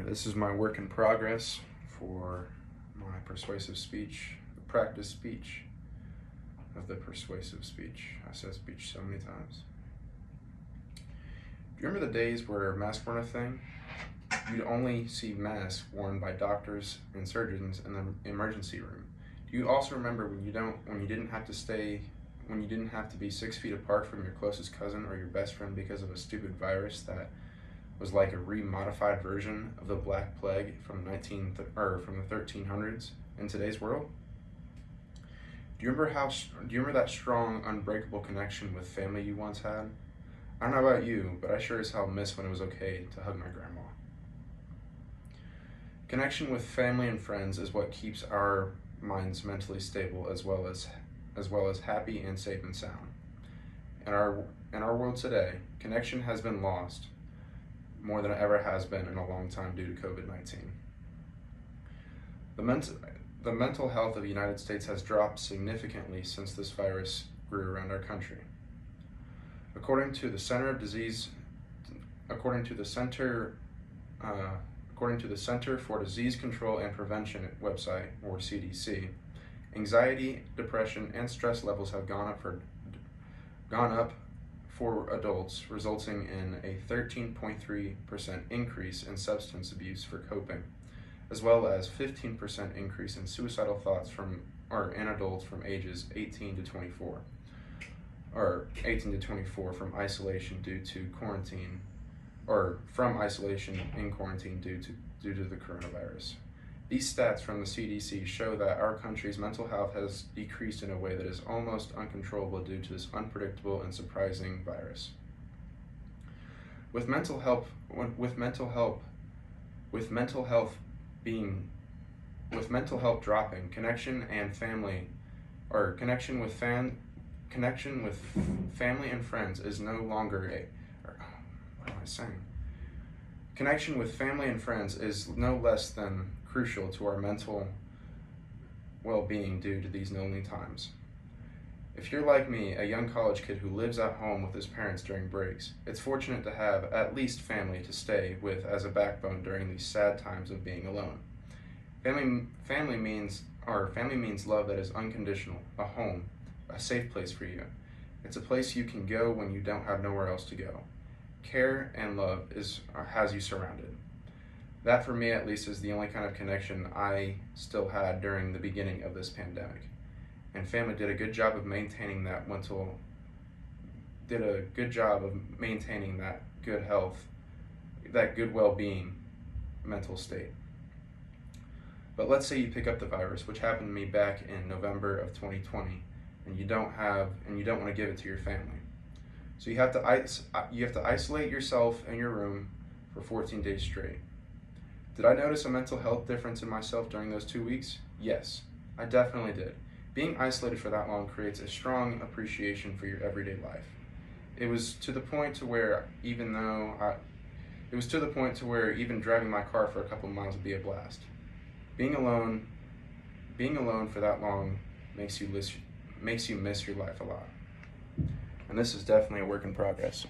Alright, this is my work in progress for my persuasive speech, the practice speech of the persuasive speech. I said speech so many times. Do you remember the days where masks weren't a thing? You'd only see masks worn by doctors and surgeons in the emergency room. Do you also remember when you didn't have to be 6 feet apart from your closest cousin or your best friend because of a stupid virus that was like a re-modified version of the Black Plague from the 1300s in today's world? Do you remember that strong, unbreakable connection with family you once had? I don't know about you, but I sure as hell miss when it was okay to hug my grandma. Connection with family and friends is what keeps our minds mentally stable as well as happy and safe and sound. In our world today, connection has been lost more than it ever has been in a long time due to COVID-19. The mental health of the United States has dropped significantly since this virus grew around our country. According to the Center for Disease Control and Prevention website, or CDC, anxiety, depression, and stress levels have gone up for adults, resulting in a 13.3% increase in substance abuse for coping, as well as 15% increase in suicidal thoughts in adults from ages 18 to 24 from isolation due to quarantine, or from isolation in quarantine due to the coronavirus. These stats from the CDC show that our country's mental health has decreased in a way that is almost uncontrollable due to this unpredictable and surprising virus. With mental health dropping, connection with family and friends is no longer Connection with family and friends is no less than crucial to our mental well-being due to these lonely times. If you're like me, a young college kid who lives at home with his parents during breaks, it's fortunate to have at least family to stay with as a backbone during these sad times of being alone. Family means love that is unconditional, a home, a safe place for you. It's a place you can go when you don't have nowhere else to go. Care and love has you surrounded. That, for me at least, is the only kind of connection I still had during the beginning of this pandemic. And family did a good job of maintaining that good health, that good well-being mental state. But let's say you pick up the virus, which happened to me back in November of 2020, and you don't want to give it to your family. So you have to isolate yourself in your room for 14 days straight. Did I notice a mental health difference in myself during those 2 weeks? Yes, I definitely did. Being isolated for that long creates a strong appreciation for your everyday life. It was to the point to where even driving my car for a couple of miles would be a blast. Being alone for that long makes you miss your life a lot. And this is definitely a work in progress.